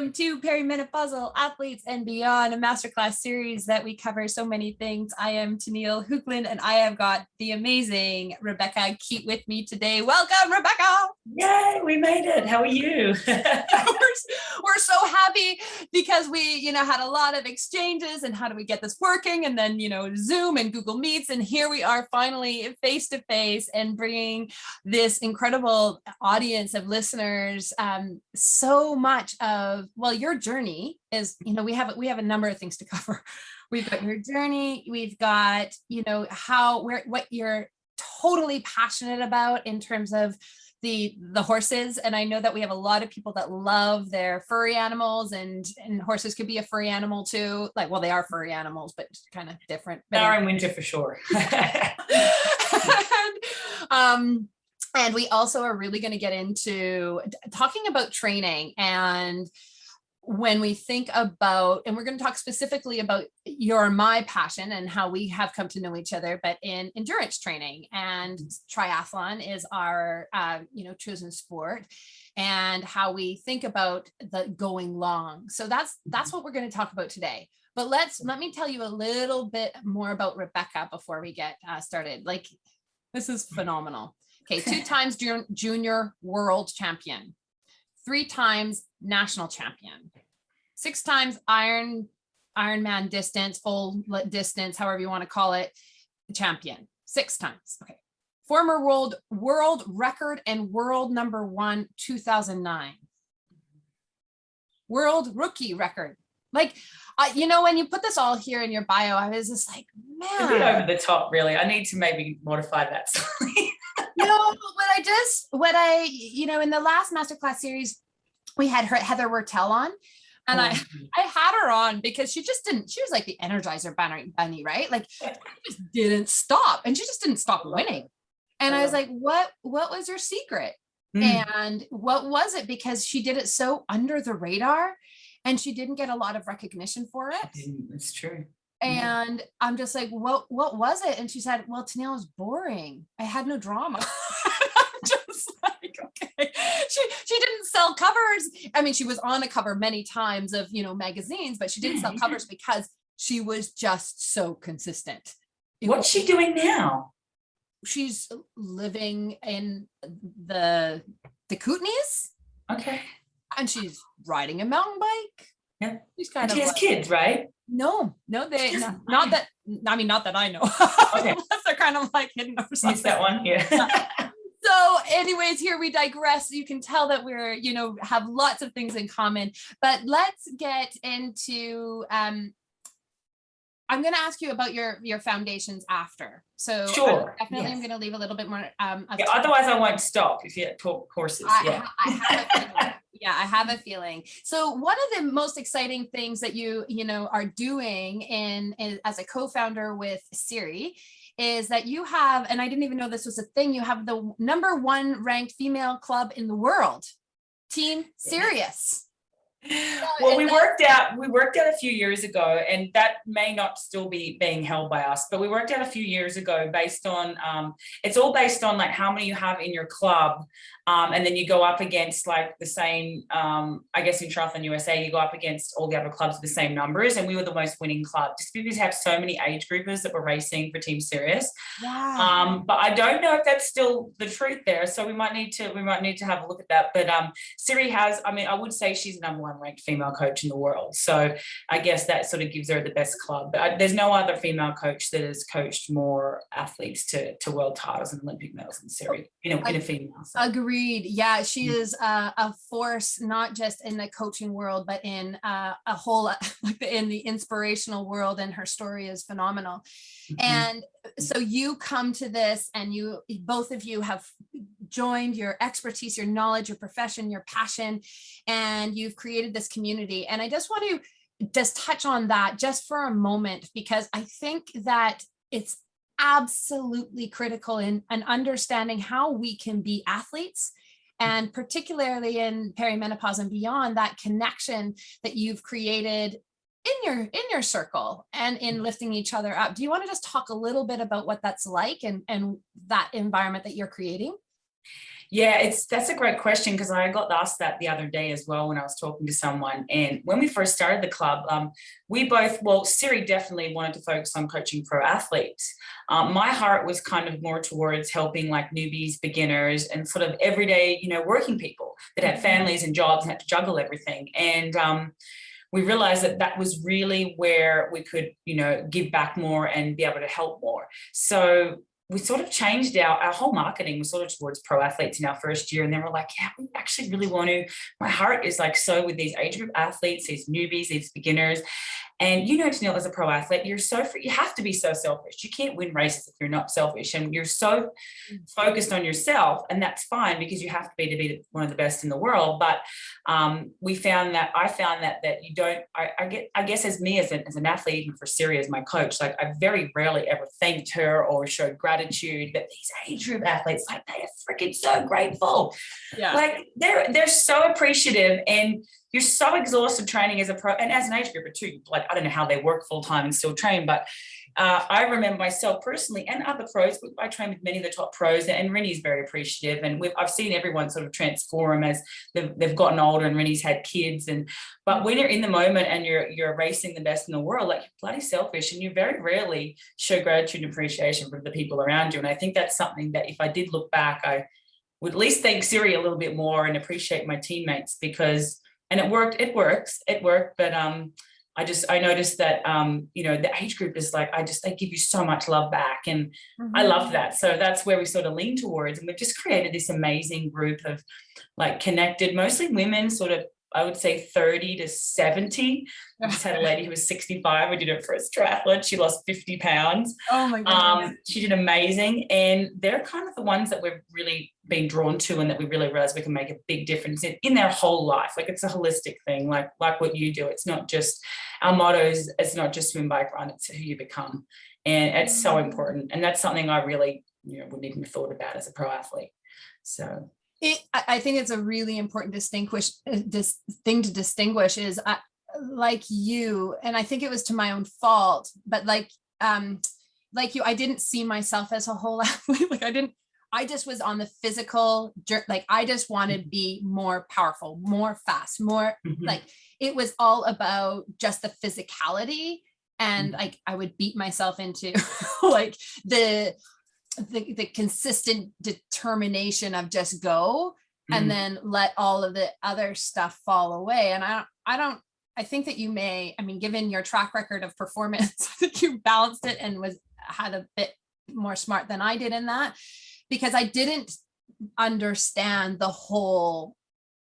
Welcome to Perimenopausal Athletes and Beyond, a masterclass series that we cover so many things. I am Tennille Hoogland, and I have got the amazing Rebekah Keat with me today. Welcome, Rebekah. Yay, we made it. How are you? We're so happy because we, had a lot of exchanges and how do we get this working? And then, Zoom and Google Meets. And here we are finally face to face and bringing this incredible audience of listeners so much of, well, your journey is, we have a number of things to cover. We've got your journey. We've got, what you're totally passionate about in terms of the horses. And I know that we have a lot of people that love their furry animals, and horses could be a furry animal too. Like, well, they are furry animals, but kind of different. They are in winter for sure. And we also are really going to get into talking about training. And when we think about, and we're going to talk specifically about my passion and how we have come to know each other, but in endurance training, and triathlon is our, chosen sport, and how we think about the going long. So that's what we're going to talk about today. But let me tell you a little bit more about Rebekah before we get started. Like, this is phenomenal. Okay, 2 times junior world champion, 3 times national champion, 6 times Ironman distance, full distance, however you want to call it, champion, 6 times. Okay, former world record and world number 1, 2009, world rookie record. Like, when you put this all here in your bio, I was just like, man, a bit over the top, really. I need to maybe modify that slightly. No, in the last masterclass series, we had Heather Wertel on, and I had her on because she was like the Energizer bunny, right? Like, she just didn't stop, and she just didn't stop winning. And I was like, what was your secret? And what was it? Because she did it so under the radar, and she didn't get a lot of recognition for it. It's true. And I'm just like, what was it? And she said, well, Tennille was boring. I had no drama. I'm just like, okay. She didn't sell covers. I mean, she was on a cover many times of, magazines, but she didn't sell covers because she was just so consistent. What's she doing now? She's living in the Kootenays. Okay. And she's riding a mountain bike. Yeah. She has kids, right? No, not that I know. Okay. Unless they're kind of like hidden or something. Use that one, yeah. So anyways, here we digress. You can tell that we're, have lots of things in common, but let's get into, I'm going to ask you about your foundations after. So sure. Definitely, yes. I'm going to leave a little bit more. Otherwise I won't stop if you talk horses. I have a feeling. So one of the most exciting things that you are doing in as a co-founder with Siri is that you have, and I didn't even know this was a thing, you have the #1 ranked female club in the world, Team Sirius. Well, we worked out a few years ago, and that may not still be being held by us, but we worked out a few years ago based on, it's all based on like how many you have in your club. And then you go up against like the same, I guess in Triathlon USA, you go up against all the other clubs with the same numbers. And we were the most winning club just because we have so many age groupers that were racing for Team Sirius. Wow. But I don't know if that's still the truth there. So we might need to have a look at that. But Siri has, I would say she's the #1 ranked female coach in the world. So I guess that sort of gives her the best club. But there's no other female coach that has coached more athletes to world titles and Olympic medals than Siri in a female. So. Agreed. Yeah, she is a force, not just in the coaching world, but in a whole, like in the inspirational world, and her story is phenomenal. And so you come to this, and both of you have joined your expertise, your knowledge, your profession, your passion, and you've created this community. And I just want to just touch on that just for a moment, because I think that it's absolutely critical in understanding how we can be athletes, and particularly in perimenopause and beyond, that connection that you've created in your circle and in lifting each other up. Do you want to just talk a little bit about what that's like and that environment that you're creating? Yeah, that's a great question, because I got asked that the other day as well when I was talking to someone. And when we first started the club, we both, well, Siri definitely wanted to focus on coaching pro athletes. My heart was kind of more towards helping like newbies, beginners, and sort of everyday, working people that had families and jobs and had to juggle everything. And we realized that that was really where we could, give back more and be able to help more. So we sort of changed our whole marketing was sort of towards pro athletes in our first year. And then we're like, yeah, we actually really want to, my heart is like so with these age group athletes, these newbies, these beginners. And Tennille, as a pro athlete, you have to be so selfish. You can't win races if you're not selfish, and you're so focused on yourself, and that's fine because you have to be one of the best in the world. But I found that you don't. I guess as me as an athlete, even for Siri as my coach, like I very rarely ever thanked her or showed gratitude. But these age group athletes, like they are freaking so grateful. Yeah, like they're so appreciative, and you're so exhausted training as a pro and as an age grouper too. Like, I don't know how they work full time and still train, but I remember myself personally and other pros. I train with many of the top pros, and Rennie's very appreciative. And I've seen everyone sort of transform as they've gotten older, and Rennie's had kids. But when you're in the moment and you're racing the best in the world, like, you're bloody selfish, and you very rarely show gratitude and appreciation for the people around you. And I think that's something that if I did look back, I would at least thank Siri a little bit more and appreciate my teammates, because. And it worked, but I noticed that, the age group is like, they give you so much love back, and I love that. So that's where we sort of lean towards, and we've just created this amazing group of like connected, mostly women, sort of, I would say 30 to 70. I just had a lady who was 65. We did her first triathlon. She lost 50 pounds. Oh my goodness. She did amazing. And they're kind of the ones that we've really been drawn to, and that we really realize we can make a big difference in their whole life. Like, it's a holistic thing, like what you do. It's not just, our motto is, it's not just swim, bike, run, it's who you become. And it's so important. And that's something I really, wouldn't even have thought about as a pro athlete. So. I think it's a really important thing to distinguish is like you, and I think it was to my own fault, but like you, I didn't see myself as a whole athlete. Like I just was on the physical, like I just wanted to be more powerful, more fast, more like it was all about just the physicality. And like I would beat myself into like the consistent determination of just go and then let all of the other stuff fall away. And I think that you may, given your track record of performance, I think you balanced it and had a bit more smart than I did in that, because I didn't understand the whole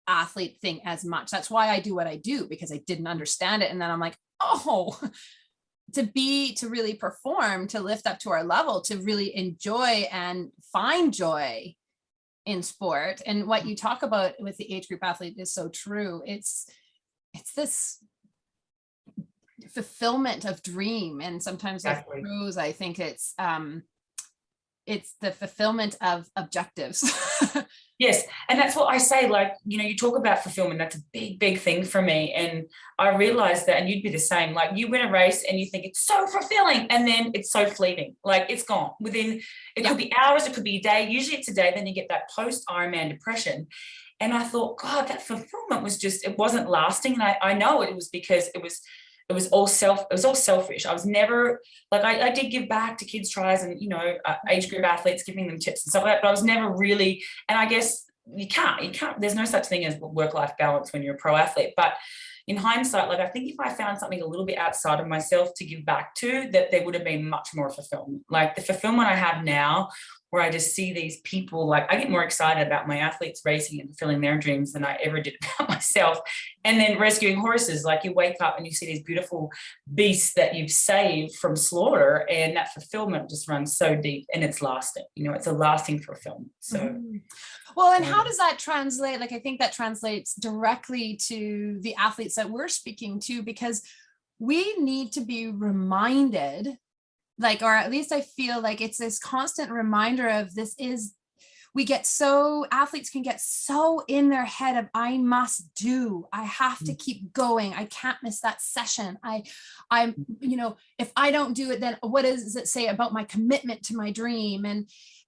athlete thing as much. That's why I do what I do, because I didn't understand it. And then I'm like, oh, to really perform, to lift up to our level, to really enjoy and find joy in sport. And what you talk about with the age group athlete is so true. It's this fulfillment of dream. And sometimes exactly. With pros, I think it's the fulfillment of objectives. Yes. And that's what I say, like, you talk about fulfillment. That's a big, big thing for me. And I realized that, and you'd be the same, like you win a race and you think it's so fulfilling, and then it's so fleeting. Like it's gone within, it could be hours, it could be a day. Usually it's a day, then you get that post Ironman depression. And I thought, God, that fulfillment was just, it wasn't lasting. And I know it was because it was all selfish. I was never like, I did give back to kids' tries and, age group athletes, giving them tips and stuff like that, but I was never really, and I guess you can't, there's no such thing as work-life balance when you're a pro athlete. But in hindsight, like I think if I found something a little bit outside of myself to give back to, that there would have been much more fulfillment. Like the fulfillment I have now, where I just see these people, like I get more excited about my athletes racing and fulfilling their dreams than I ever did about myself. And then rescuing horses, like you wake up and you see these beautiful beasts that you've saved from slaughter, and that fulfillment just runs so deep, and it's lasting, it's a lasting fulfillment. So. Well, and how does that translate? Like, I think that translates directly to the athletes that we're speaking to, because we need to be reminded, like, or at least I feel like it's this constant reminder of athletes can get so in their head of, I must do, I have to keep going, I can't miss that session. I'm, if I don't do it, then what does it say about my commitment to my dream?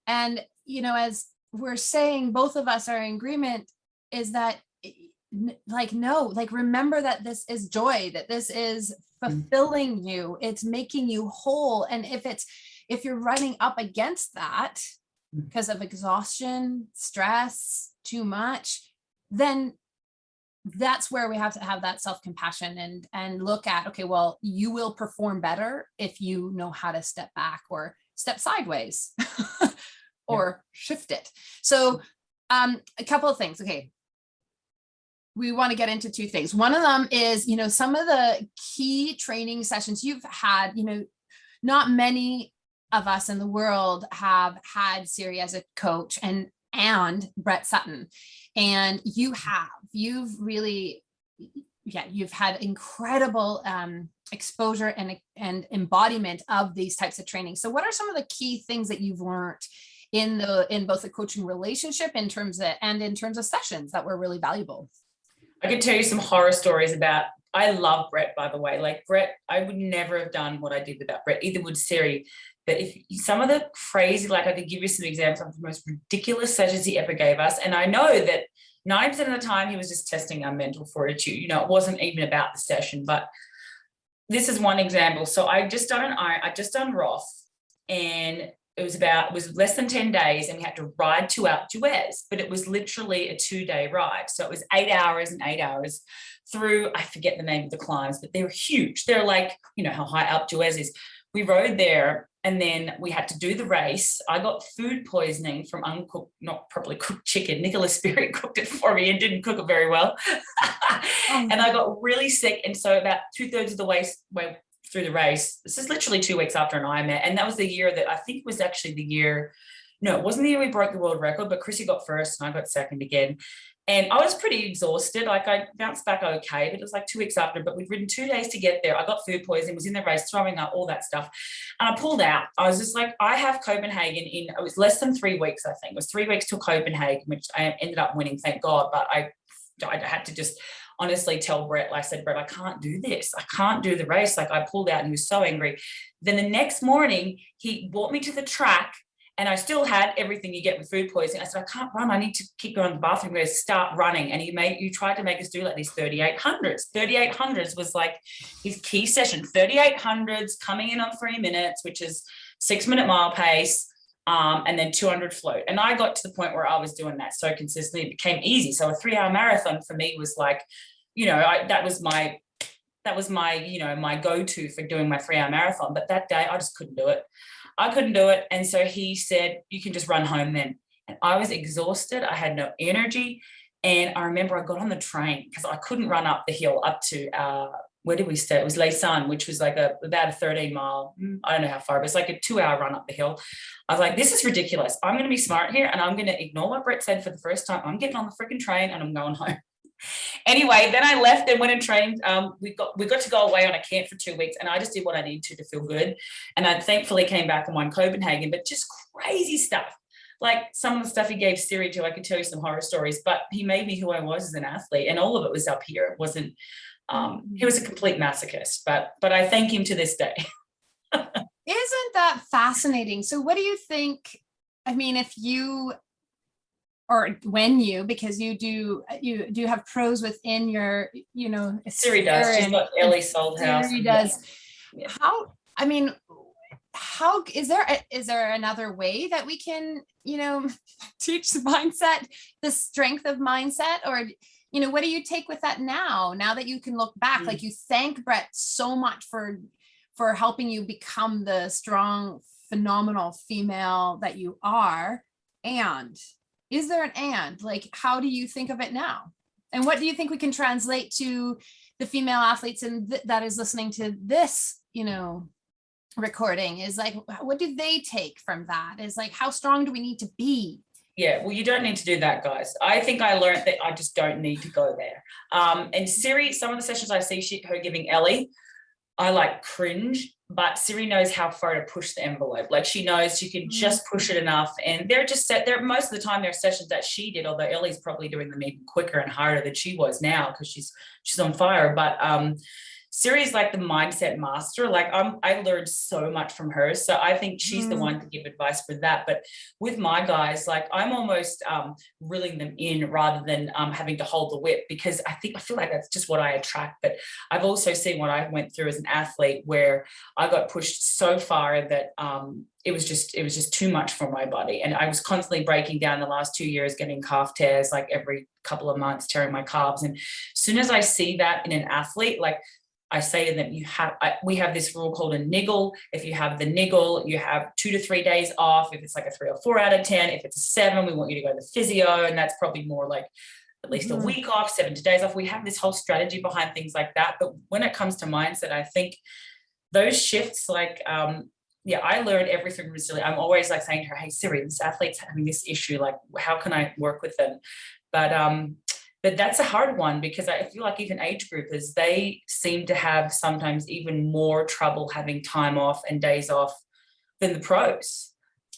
And, as we're saying, both of us are in agreement, is that like, no, like, remember that this is joy, that this is fulfilling you, it's making you whole. And if you're running up against that because of exhaustion, stress, too much, then that's where we have to have that self-compassion and look at, okay, well, you will perform better if you know how to step back or step sideways or shift it. So a couple of things. Okay. We want to get into two things. One of them is, some of the key training sessions you've had, not many of us in the world have had Siri as a coach and Brett Sutton. And you've really, you've had incredible exposure and embodiment of these types of training. So what are some of the key things that you've learned in both the coaching relationship in terms of sessions that were really valuable? I could tell you some horror stories about, I love Brett, by the way. Like Brett, I would never have done what I did without Brett, either would Siri. But if some of the crazy, like I could give you some examples of the most ridiculous sessions he ever gave us. And I know that 9% of the time he was just testing our mental fortitude. It wasn't even about the session, but this is one example. So I just done Roth, and it was less than 10 days, and we had to ride 2 Alpe d'Huez, but it was literally a 2-day ride. So it was 8 hours and 8 hours through, I forget the name of the climbs, but they were huge. They're like, how high Alpe d'Huez is. We rode there, and then we had to do the race. I got food poisoning from uncooked, not properly cooked chicken. Nicholas Spirit cooked it for me and didn't cook it very well. And I got really sick. And so about 2/3 of the way through the race, this is literally 2 weeks after an Ironman, and that was the year that I think it was actually the year, no, it wasn't the year we broke the world record, but Chrissy got first and I got second again. And I was pretty exhausted. Like I bounced back okay, but it was like 2 weeks after, but we'd ridden 2 days to get there. I got food poisoning, was in the race, throwing up, all that stuff. And I pulled out. I was just like, I have Copenhagen it was less than 3 weeks, I think. It was 3 weeks till Copenhagen, which I ended up winning, thank God. But I had to just honestly tell Brett, I said, Brett, I can't do this. I can't do the race. Like I pulled out and he was so angry. Then the next morning, he brought me to the track, and I still had everything you get with food poisoning. I said, I can't run. I need to keep going to the bathroom. We're going to start running. And you tried to make us do like these 3800s. 3800s was like his key session. 3800s coming in on 3 minutes, which is 6-minute mile pace. And then 200 float. And I got to the point where I was doing that so consistently, it became easy. So a 3-hour marathon for me was like, that was my, my go-to for doing my 3-hour marathon. But that day I just couldn't do it. I couldn't do it. And so he said, you can just run home then. And I was exhausted. I had no energy. And I remember I got on the train because I couldn't run up the hill up to, where did we stay? It was Lausanne, which was like about a 13-mile, I don't know how far, but it's like a 2-hour run up the hill. I was like, this is ridiculous. I'm going to be smart here, and I'm going to ignore what Brett said for the first time. I'm getting on the freaking train and I'm going home. Anyway, then I left and went and trained. We got to go away on a camp for 2 weeks, and I just did what I needed to feel good. And I thankfully came back and won Copenhagen, but just crazy stuff. Like some of the stuff he gave Siri to, I could tell you some horror stories, but he made me who I was as an athlete, and all of it was up here. It wasn't, he was a complete masochist, but I thank him to this day. Isn't that fascinating? So what do you think? I mean, if you, or when you, because you do have pros within your, Siri does. She's got Ellie Salthouse. Siri does. Yeah. How is there another way that we can, teach the mindset, the strength of mindset, or, what do you take with that now that you can look back? Like, you thank Brett so much for helping you become the strong, phenomenal female that you are. And is there an and? Like, how do you think of it now? And what do you think we can translate to the female athletes that is listening to this, recording? Is like, what do they take from that? Is like, how strong do we need to be? Yeah, well, you don't need to do that, guys. I think I learned that I just don't need to go there. And Siri, some of the sessions I see her giving Ellie, I like cringe, but Siri knows how far to push the envelope. Like, she knows she can just push it enough. And they're just most of the time they're sessions that she did, although Ellie's probably doing them even quicker and harder than she was now because she's on fire. But Siri's like the mindset master. Like I learned so much from her. So I think she's the one to give advice for that. But with my guys, like I'm almost reeling them in rather than having to hold the whip, because I feel like that's just what I attract. But I've also seen what I went through as an athlete, where I got pushed so far that it was just too much for my body. And I was constantly breaking down the last 2 years, getting calf tears, like every couple of months, tearing my calves. And as soon as I see that in an athlete, like I say to them, we have this rule called a niggle. If you have the niggle, you have 2 to 3 days off. If it's like a 3 or 4 out of 10, if it's a 7, we want you to go to physio. And that's probably more like at least a week off, 7 days off. We have this whole strategy behind things like that. But when it comes to mindset, I think those shifts, like, I learned everything from Siri. I'm always like saying to her, hey, Siri, this athlete's having this issue. Like, how can I work with them? But that's a hard one, because I feel like even age groupers, they seem to have sometimes even more trouble having time off and days off than the pros.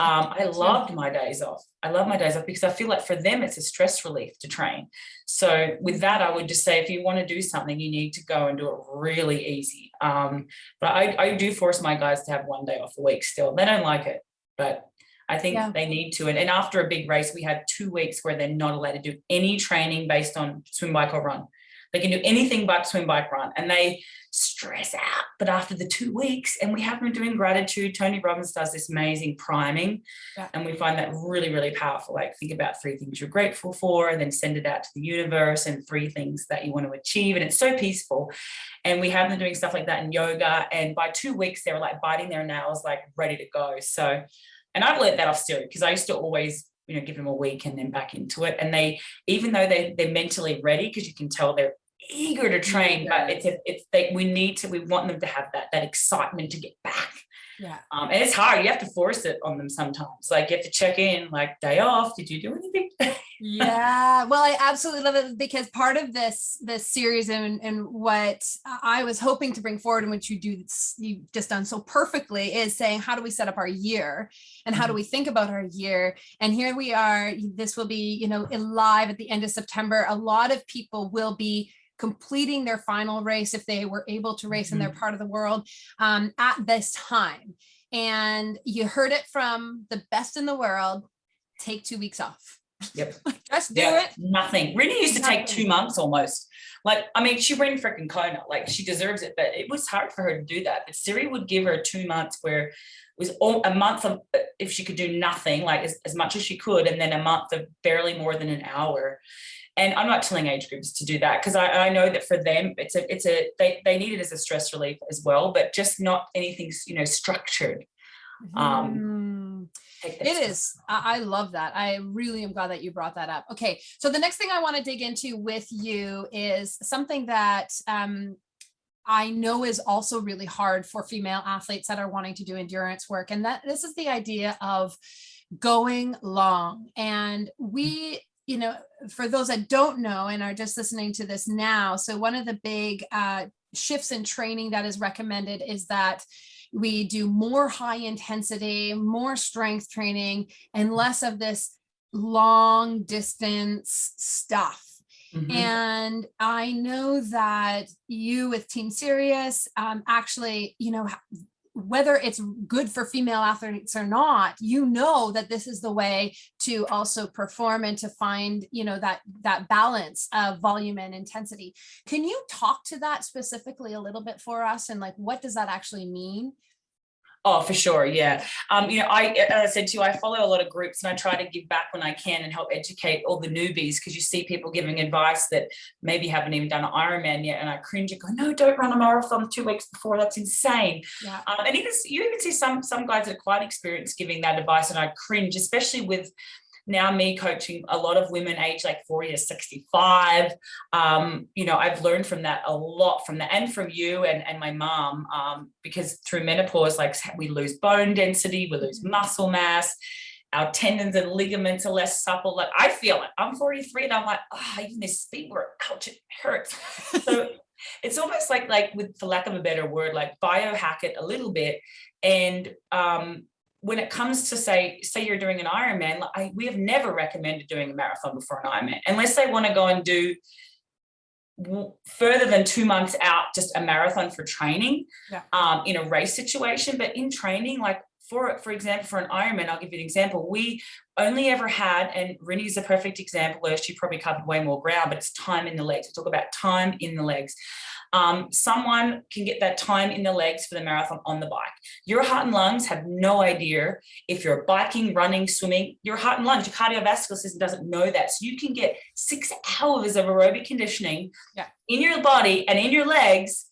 I loved my days off. I love my days off because I feel like for them, it's a stress relief to train. So with that, I would just say, if you want to do something, you need to go and do it really easy. But I do force my guys to have 1 day off a week still. They don't like it, but I think they need to. And after a big race, we had 2 weeks where they're not allowed to do any training based on swim, bike, or run. They can do anything but swim, bike, run, and they stress out. But after the 2 weeks, and we have them doing gratitude, Tony Robbins does this amazing priming, and we find that really, really powerful. Like, think about 3 things you're grateful for, and then send it out to the universe, and 3 things that you want to achieve. And it's so peaceful. And we have them doing stuff like that in yoga. And by 2 weeks, they were like biting their nails, like ready to go. So, and I've let that off Siri, because I used to always, give them a week and then back into it. And they, even though they're mentally ready, because you can tell they're eager to train, but we want them to have that excitement to get back. And it's hard. You have to force it on them sometimes. Like, you have to check in, like, day off, did you do anything? Well, I absolutely love it, because part of this series and what I was hoping to bring forward, and what you've just done so perfectly, is saying, how do we set up our year, and how do we think about our year? And here we are. This will be, live at the end of September. A lot of people will be completing their final race, if they were able to race in their part of the world, at this time. And you heard it from the best in the world: take 2 weeks off. Yep. Just do it. Nothing. Really used to take 2 months almost. Like, I mean, she ran freaking Kona. Like, she deserves it, but it was hard for her to do that. But Siri would give her 2 months where it was a month of, if she could do nothing, like as much as she could, and then a month of barely more than an hour. And I'm not telling age groups to do that, because I know that for them, they need it as a stress relief as well, but just not anything, structured. It is. I love that. I really am glad that you brought that up. Okay. So the next thing I want to dig into with you is something that I know is also really hard for female athletes that are wanting to do endurance work. And this is the idea of going long. And we, for those that don't know and are just listening to this now, so one of the big shifts in training that is recommended is that we do more high intensity, more strength training, and less of this long distance stuff. And I know that you, with Team Sirius, actually, whether it's good for female athletes or not, that this is the way to also perform and to find, that balance of volume and intensity. Can you talk to that specifically a little bit for us? And like, what does that actually mean? Oh, for sure. Yeah. As I said to you, I follow a lot of groups, and I try to give back when I can and help educate all the newbies, because you see people giving advice that maybe haven't even done an Ironman yet. And I cringe and go, no, don't run a marathon 2 weeks before. That's insane. And you even see some guys that are quite experienced giving that advice, and I cringe, especially with now me coaching a lot of women aged like 40 to 65. I've learned from that a lot, from that, and from you and my mom, because through menopause, like, we lose bone density, we lose muscle mass, our tendons and ligaments are less supple. Like, I feel it. I'm 43 and I'm like, even this speed work, ouch, it hurts. So it's almost like with, for lack of a better word, like biohack it a little bit. And when it comes to say you're doing an Ironman, we have never recommended doing a marathon before an Ironman, unless they want to go and do further than 2 months out, just a marathon for training, Yeah. in a race situation. But in training, like for example, for an Ironman, I'll give you an example. We only ever had, and Rinny's a perfect example where she probably covered way more ground, but it's time in the legs. We talk about time in the legs. Someone can get that time in the legs for the marathon on the bike. Your heart and lungs have no idea if you're biking, running, swimming. Your heart and lungs, your cardiovascular system doesn't know that. So you can get 6 hours of aerobic conditioning in your body and in your legs,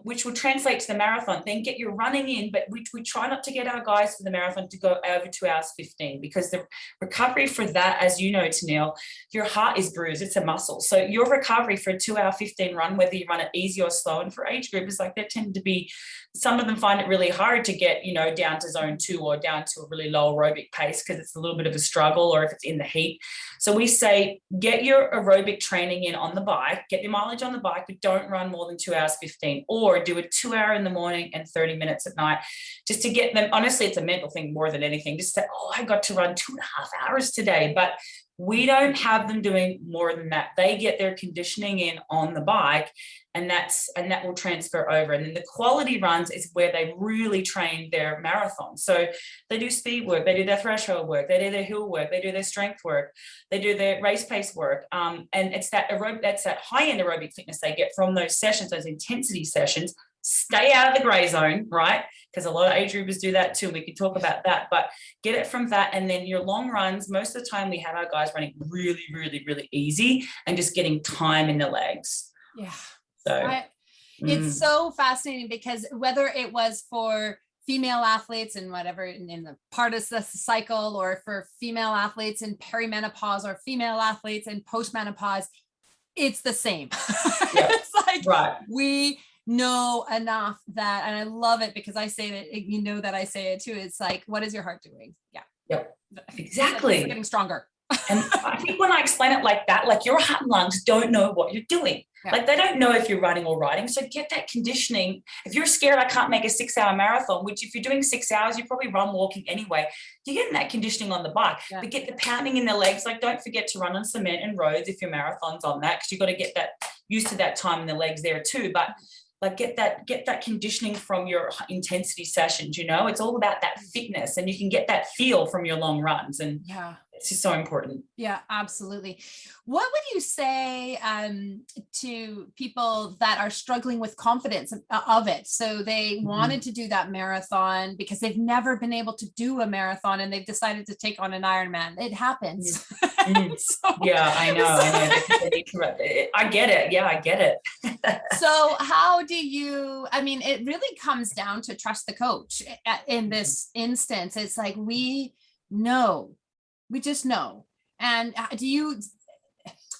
which will translate to the marathon. Then get your running in, but we try not to get our guys for the marathon to go over 2 hours 15, because the recovery for that, as you know, Tanil, your heart is bruised, it's a muscle. So your recovery for a 2 hour 15 run, whether you run it easy or slow, and for age groups, like they tend to be, some of them find it really hard to get, down to zone 2 or down to a really low aerobic pace because it's a little bit of a struggle, or if it's in the heat. So we say, get your aerobic training in on the bike, get your mileage on the bike, but don't run more than 2 hours 15, or do a 2 hour in the morning and 30 minutes at night, just to get them. Honestly, it's a mental thing more than anything. Just say, I got to run 2.5 hours today, but we don't have them doing more than that. They get their conditioning in on the bike, and that will transfer over. And then the quality runs is where they really train their marathon. So they do speed work, they do their threshold work, they do their hill work, they do their strength work, they do their race pace work. And it's that high-end aerobic fitness they get from those sessions, those intensity sessions. Stay out of the gray zone, right? Because a lot of age groupers do that too. We could talk about that, but get it from that. And then your long runs, most of the time we have our guys running really, really, really easy and just getting time in the legs. Yeah. So it's so fascinating, because whether it was for female athletes and whatever in the part of the cycle, or for female athletes in perimenopause, or female athletes in postmenopause, it's the same. Yeah. It's like, right. We know enough that, and I love it because I say that, that I say it too. It's like, what is your heart doing? Yeah. Yep. Exactly. It's getting stronger. And I think when I explain it like that, like your heart and lungs don't know what you're doing. Yeah. Like they don't know if you're running or riding. So get that conditioning. If you're scared, I can't make a 6 hour marathon, which if you're doing 6 hours, you probably run walking anyway. You're getting that conditioning on the bike, but get the pounding in the legs. Like don't forget to run on cement and roads if your marathon's on that, because you've got to get that used to that time in the legs there too. But like get that conditioning from your intensity sessions, it's all about that fitness, and you can get that feel from your long runs, and it's just so important. Yeah, absolutely. What would you say to people that are struggling with confidence of it? So they wanted to do that marathon because they've never been able to do a marathon, and they've decided to take on an Ironman. It happens. Yeah, I know. I get it. Yeah, I get it. So how do you, it really comes down to trust the coach in this instance. It's like, we just know. And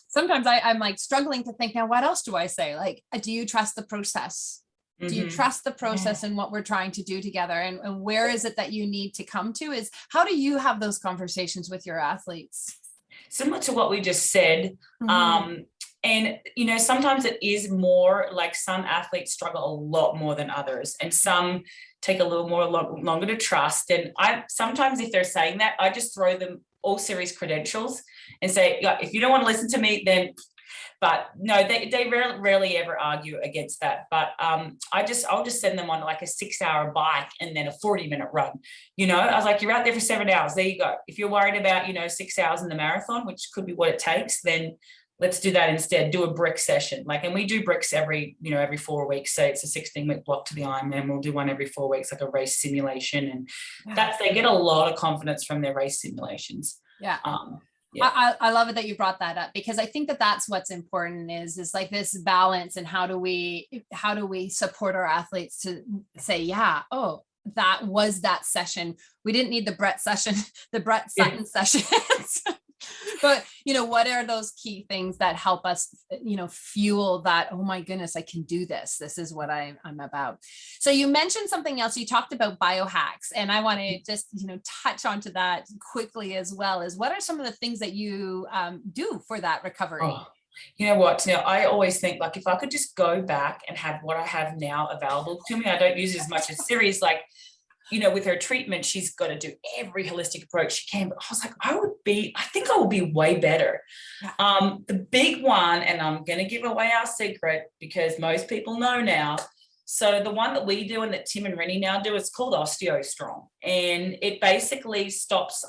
sometimes I'm like struggling to think, now what else do I say? Like, do you trust the process? Do you trust the process and what we're trying to do together? And where is it that you need to come to? Is how do you have those conversations with your athletes? Similar to what we just said. And, sometimes it is more like some athletes struggle a lot more than others, and some take a little more longer to trust. And sometimes if they're saying that, I just throw them all series credentials and say, if you don't want to listen to me, then, but no, they rarely ever argue against that. But I'll just send them on like a 6 hour bike and then a 40-minute run. I was like, you're out there for 7 hours. There you go. If you're worried about, 6 hours in the marathon, which could be what it takes, then let's do that instead. Do a brick session. And we do bricks every 4 weeks. So it's a 16-week block to the Ironman. We'll do one every 4 weeks, like a race simulation. And they get a lot of confidence from their race simulations. Yeah. I love it that you brought that up, because I think that that's what's important is like this balance, and how do we support our athletes to say, that was that session. We didn't need the Brett session, the Brett Sutton sessions. But, what are those key things that help us, fuel that, oh my goodness, I can do this. This is what I'm about. So you mentioned something else. You talked about biohacks, and I want to just, touch onto that quickly as well. As what are some of the things that you do for that recovery? Oh, you know what? Now, I always think, like, if I could just go back and have what I have now available to me, I don't use it as much as series. Like, with her treatment, she's got to do every holistic approach she can. But I was like, I think I would be way better. Yeah. The big one, and I'm going to give away our secret because most people know now. So the one that we do and that Tim and Rennie now do, it's called OsteoStrong. And it basically stops,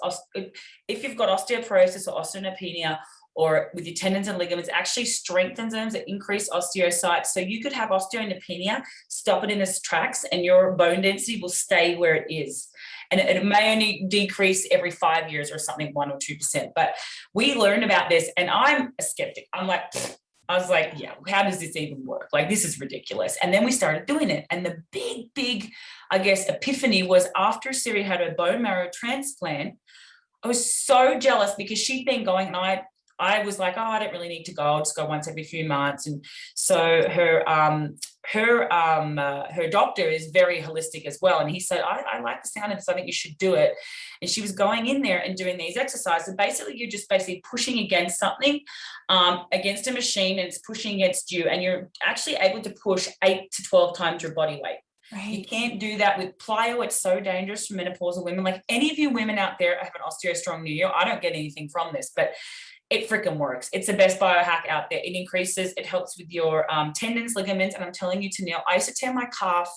if you've got osteoporosis or osteopenia, or with your tendons and ligaments, actually strengthens them to increase osteocytes. So you could have osteopenia, stop it in its tracks, and your bone density will stay where it is. And it may only decrease every 5 years or something, 1 or 2%. But we learned about this, and I'm a skeptic. I was like, yeah, how does this even work? Like, this is ridiculous. And then we started doing it. And the big, I guess, epiphany was after Siri had her bone marrow transplant. I was so jealous because she'd been going, and I was like, I don't really need to go. I'll just go once every few months. And so her doctor is very holistic as well. And he said, I like the sound of this. I think you should do it. And she was going in there and doing these exercises. And basically, you're just pushing against something, against a machine, and it's pushing against you. And you're actually able to push 8 to 12 times your body weight. Right. You can't do that with plyo. It's so dangerous for menopausal women. Like, any of you women out there have an OsteoStrong near you, I don't get anything from this, but it freaking works. It's the best biohack out there. It helps with your tendons, ligaments, and I'm telling you, Tennille, I used to tear my calf,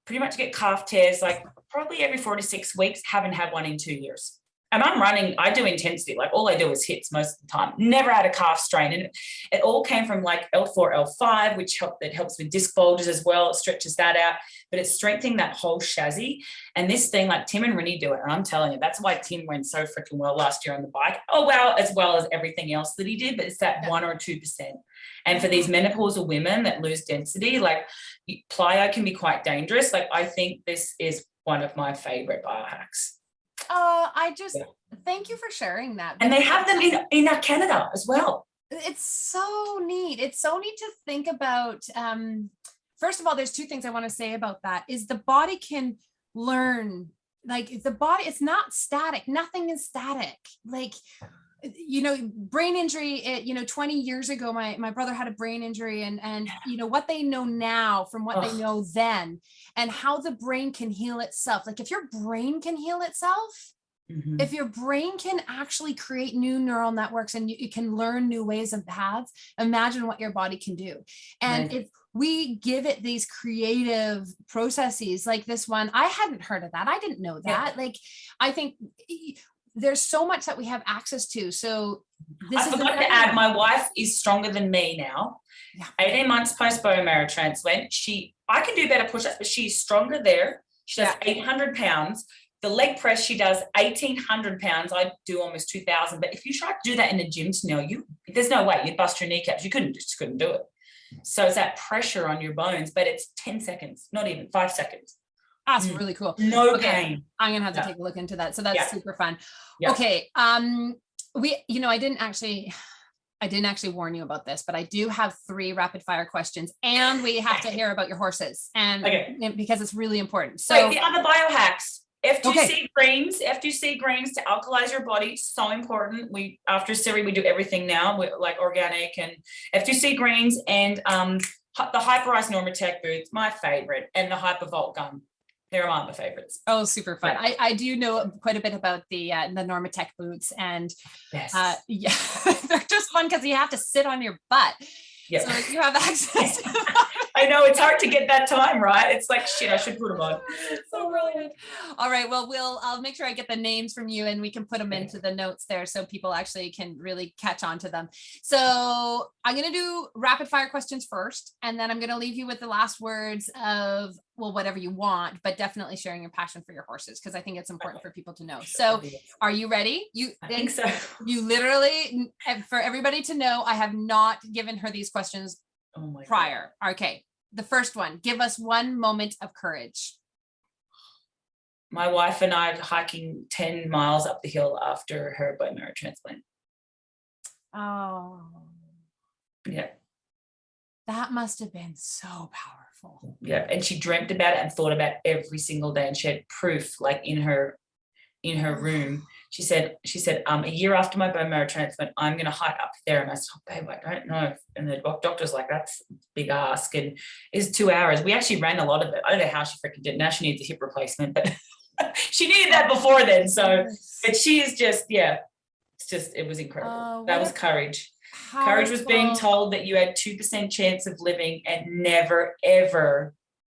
pretty much get calf tears like probably every 4 to 6 weeks. Haven't had one in 2 years. And I do intensity, like all I do is hits most of the time. Never had a calf strain. And it all came from like L4, L5, which helps with disc bulges as well. It stretches that out, but it's strengthening that whole chassis. And this thing, like Tim and Rennie do it. And I'm telling you, that's why Tim went so freaking well last year on the bike. Oh, wow, as well as everything else that he did. But it's that 1 or 2%. And for these menopausal women that lose density, like plyo can be quite dangerous. Like, I think this is one of my favorite biohacks. Thank you for sharing that. And they have them in Canada as well. It's so neat. It's so neat to think about. First of all, there's 2 things I want to say about that is the body can learn, like the body, it's not static. Nothing is static. Like, brain injury, 20 years ago, my brother had a brain injury and what they know now from what they know then, and how the brain can heal itself. Like, if your brain can heal itself, if your brain can actually create new neural networks and you can learn new ways and paths, imagine what your body can do. And if we give it these creative processes like this one, I hadn't heard of that. I didn't know that. Like, I think there's so much that we have access to. So I forgot to add, my wife is stronger than me now. Yeah. 18 months post bone marrow transplant. I can do better push-ups, but she's stronger there. She does 800 pounds. The leg press, she does 1,800 pounds. I do almost 2,000. But if you try to do that in the gym, there's no way you'd bust your kneecaps. You just couldn't do it. So it's that pressure on your bones, but it's 10 seconds, not even 5 seconds. That's really cool. No pain. I'm gonna have to take a look into that. So that's super fun. Yeah. Okay. I didn't actually warn you about this, but I do have 3 rapid fire questions, and we have to hear about your horses, and because it's really important. So the other biohacks. F2C greens to alkalize your body, so important. After Siri, we do everything now, like organic and F2C greens, and the Hyperice Normatec boots, my favorite, and the Hypervolt gun. They're my favorites. Oh, super fun. Yeah. I do know quite a bit about the Normatec boots, and they're just fun because you have to sit on your butt. Yeah. So you have access to I know, it's hard to get that time, right? It's like, shit, I should put them on. So brilliant. All right. Well, I'll make sure I get the names from you and we can put them into the notes there so people actually can really catch on to them. So I'm going to do rapid fire questions first, and then I'm going to leave you with the last words of, well, whatever you want, but definitely sharing your passion for your horses, because I think it's important for people to know. So are you ready? I think so. You literally, for everybody to know, I have not given her these questions prior. God. Okay. The first one, give us one moment of courage. My wife and I hiking 10 miles up the hill after her bone marrow transplant. Oh. Yeah. That must have been so powerful. Yeah. And she dreamt about it and thought about it every single day. And she had proof, like in her in her room. She said, a year after my bone marrow transplant, I'm going to hike up there. And I said, oh, babe, I don't know. And the doctor's like, that's a big ask. And it's 2 hours. We actually ran a lot of it. I don't know how she freaking did. Now she needs a hip replacement, but she needed that before then. So, but she is just, yeah, it's just, it was incredible. That was courage. Courage was being told that you had 2% chance of living and never, ever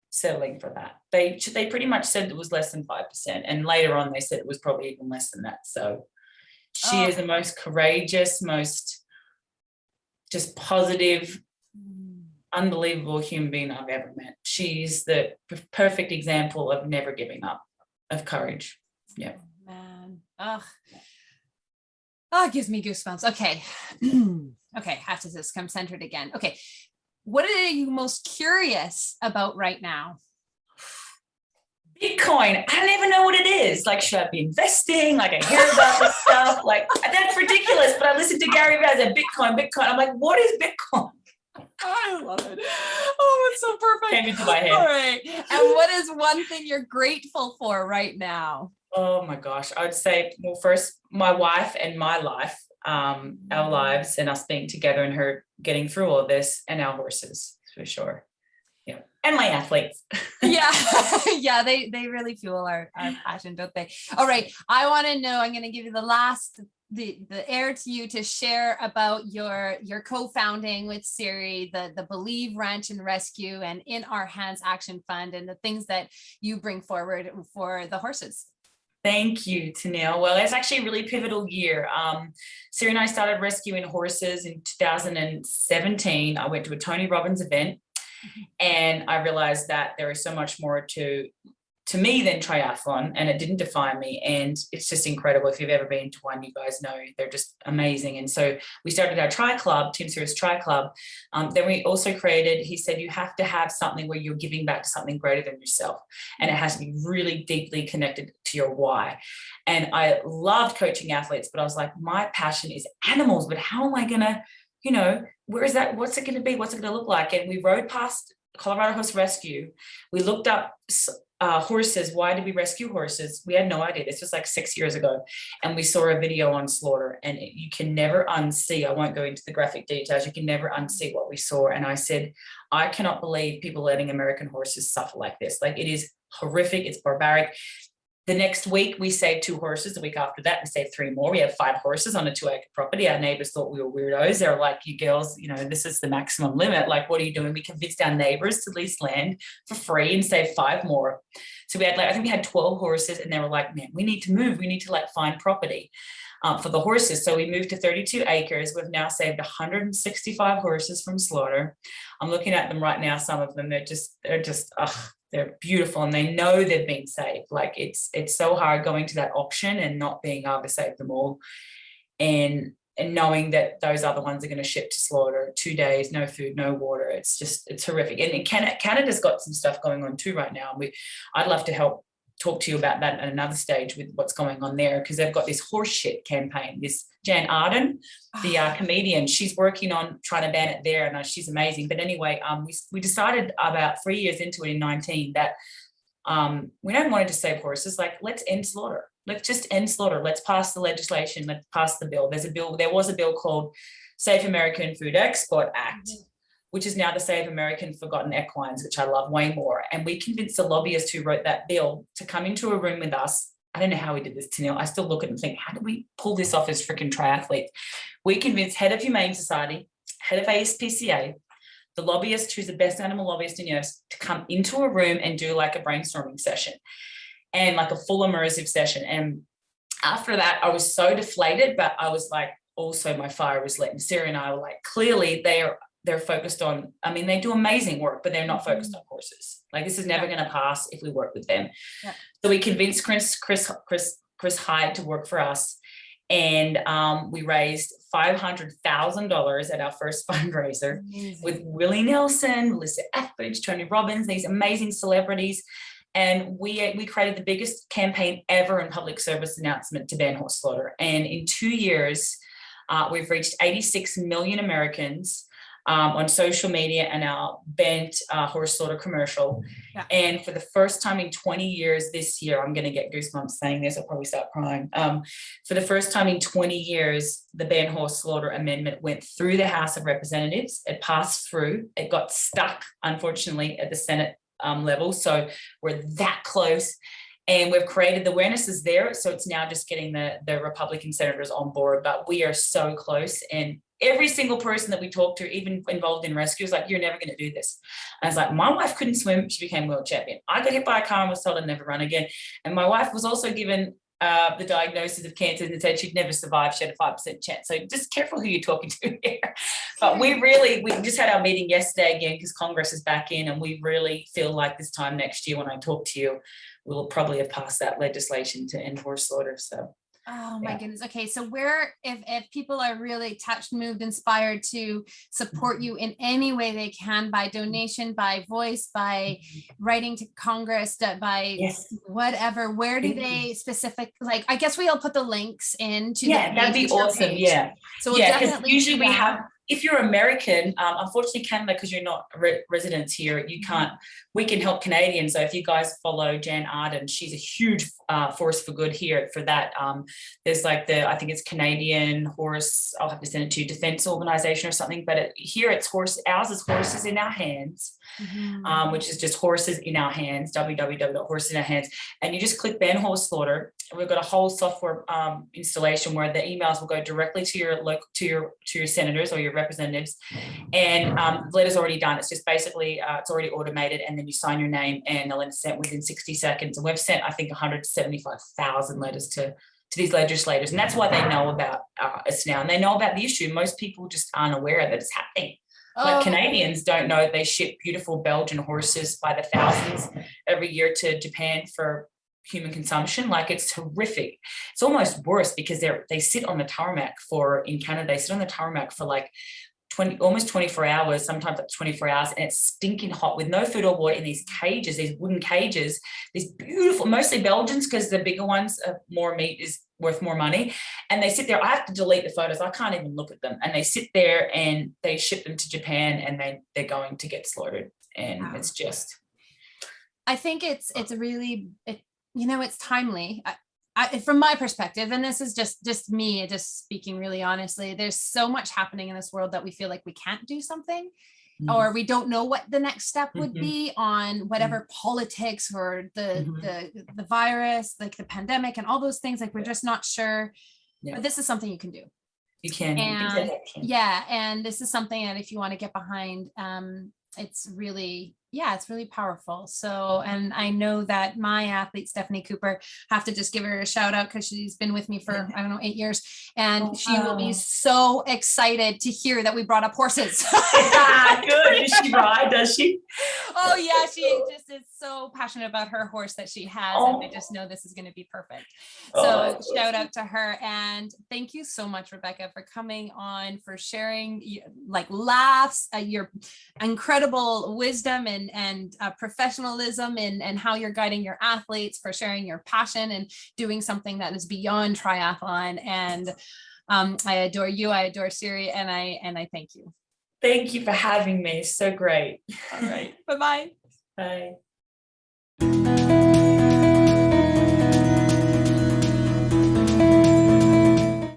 settling for that. They pretty much said it was less than 5%. And later on, they said it was probably even less than that. So she is the most courageous, most just positive, unbelievable human being I've ever met. She's the perfect example of never giving up, of courage. Yeah. Man. Oh, it gives me goosebumps. Okay. Okay. Have to just come centered again. Okay. What are you most curious about right now? Bitcoin. I don't even know what it is. Like, should I be investing? Like, I hear about this stuff. Like, that's ridiculous. But I listened to Gary Vee said Bitcoin. I'm like, what is Bitcoin? I love it. Oh, it's so perfect. Came into my head. All right. And what is one thing you're grateful for right now? Oh my gosh. I would say, well, first, my wife and my life, our lives and us being together and her getting through all this, and our horses, for sure. Yeah. And my athletes. Yeah. Yeah. They really fuel our passion, don't they? All right. I want to know, I'm going to give you the air to you to share about your co-founding with Siri, the Believe Ranch and Rescue and In Our Hands Action Fund, and the things that you bring forward for the horses. Thank you, Tanil. Well, it's actually a really pivotal year. Siri and I started rescuing horses in 2017. I went to a Tony Robbins event, and I realized that there is so much more to me than triathlon, and it didn't define me. And it's just incredible. If you've ever been to one, you guys know they're just amazing. And so we started our tri club, Team Sirius Tri Club. Then we also created, he said, you have to have something where you're giving back to something greater than yourself. And it has to be really deeply connected to your why. And I loved coaching athletes, but I was like, my passion is animals, but how am I going to, where is that? What's it going to be? What's it going to look like? And we rode past Colorado Horse Rescue. We looked up horses. Why did we rescue horses? We had no idea. This was like 6 years ago. And we saw a video on slaughter, and you can never unsee. I won't go into the graphic details. You can never unsee what we saw. And I said, I cannot believe people letting American horses suffer like this. Like, it is horrific. It's barbaric. The next week, we saved 2 horses. The week after that, we saved 3 more. We had 5 horses on a 2-acre property. Our neighbors thought we were weirdos. They were like, you girls, this is the maximum limit. Like, what are you doing? We convinced our neighbors to lease land for free and save 5 more. So we had, I think we had 12 horses, and they were like, man, we need to move. We need to find property for the horses. So we moved to 32 acres. We've now saved 165 horses from slaughter. I'm looking at them right now. Some of them, they're beautiful, and they know they've been saved. Like, it's so hard going to that auction and not being able to save them all, and knowing that those other ones are going to ship to slaughter 2 days, no food, no water. It's horrific. And Canada's got some stuff going on too right now. I'd love to talk to you about that at another stage with what's going on there, because they've got this horse shit campaign. This Jan Arden, the comedian, she's working on trying to ban it there, and she's amazing. But anyway, we decided about 3 years into it in 2019 that we don't want to just save horses. Like, let's end slaughter. Let's just end slaughter. Let's pass the legislation. Let's pass the bill. There was a bill called Safe American Food Export Act, which is now the Save American Forgotten Equines, which I love way more. And we convinced the lobbyist who wrote that bill to come into a room with us. I don't know how we did this, Tanil. I still look at it and think, how did we pull this off as freaking triathletes? We convinced head of Humane Society, head of ASPCA, the lobbyist who's the best animal lobbyist in the US, to come into a room and do like a brainstorming session and like a full immersive session. And after that, I was so deflated, but I was like, also my fire was lit. And Sarah and I were like, clearly they're focused on, they do amazing work, but they're not focused on horses. Like, this is never going to pass if we work with them. Yeah. So we convinced Chris Hyde to work for us. And we raised $500,000 at our first fundraiser with Willie Nelson, Melissa Etheridge, Tony Robbins, these amazing celebrities. And we created the biggest campaign ever in public service announcement to ban horse slaughter. And in 2 years, we've reached 86 million Americans. on social media and our bent horse slaughter commercial. Yeah. And for the first time in 20 years this year, I'm going to get goosebumps saying this, I'll probably start crying. For the first time in 20 years, the banned horse slaughter amendment went through the House of Representatives. It passed through. It got stuck, unfortunately, at the Senate level. So we're that close. And we've created, the awareness is there. So it's now just getting the Republican senators on board. But we are so close. And every single person that we talked to, even involved in rescue, is like, you're never going to do this. I was like, my wife couldn't swim. She became world champion. I got hit by a car and was told I'd never run again. And my wife was also given the diagnosis of cancer and said she'd never survive. She had a 5% chance. So just careful who you're talking to here. But we just had our meeting yesterday again because Congress is back in, and we really feel like this time next year when I talk to you, we'll probably have passed that legislation to end horse slaughter. So. Oh my goodness. Okay. So where, if people are really touched, moved, inspired to support you in any way they can, by donation, by voice, by writing to Congress, by whatever, where do they like, I guess we'll put the links into that'd be awesome. Page. Yeah. So we'll definitely usually we have, if you're American, unfortunately Canada, because you're not residents here, you can't, we can help Canadians. So if you guys follow Jan Arden, she's a huge force for good here for that. There's like I think it's Canadian Horse, I'll have to send it to you, Defense Organization or something, but here it's ours is Horses in Our Hands, which is just Horses in Our Hands, www.horsesinourhands. And you just click ban horse slaughter. And we've got a whole software installation where the emails will go directly to your senators or your representatives, and the letter's already done. It's just basically it's already automated, and then you sign your name and the letter's sent within 60 seconds. And we've sent, I think, 175,000 letters to these legislators, and that's why they know about us now, and they know about the issue. Most people just aren't aware that it's happening. Like Canadians don't know they ship beautiful Belgian horses by the thousands every year to Japan for human consumption. Like, it's horrific. It's almost worse because they sit on the tarmac in Canada, they sit on the tarmac for like almost 24 hours, sometimes up to 24 hours, and it's stinking hot with no food or water in these cages, these wooden cages, these beautiful, mostly Belgians, because the bigger ones, more meat is worth more money. And they sit there. I have to delete the photos. I can't even look at them. And they sit there and they ship them to Japan, and they're going to get slaughtered. And it's just, I think it's really, it's timely. From my perspective, and this is just me, just speaking really honestly, there's so much happening in this world that we feel like we can't do something, or we don't know what the next step would be on whatever politics or the virus, like the pandemic and all those things. Like, we're just not sure. But this is something you can do. You can. And and this is something that if you want to get behind, it's really powerful. So, and I know that my athlete, Stephanie Cooper, have to just give her a shout out because she's been with me for, 8 years. And she will be so excited to hear that we brought up horses. Good. Does she ride? Does she? Oh yeah. She just is so passionate about her horse that she has. And I just know this is going to be perfect. So shout out to her. And thank you so much, Rebekah, for coming on, for sharing like laughs, your incredible wisdom and professionalism and how you're guiding your athletes, for sharing your passion and doing something that is beyond triathlon. And I adore you. I adore Siri, and I thank you. Thank you for having me. So great. All right. Bye-bye. Bye.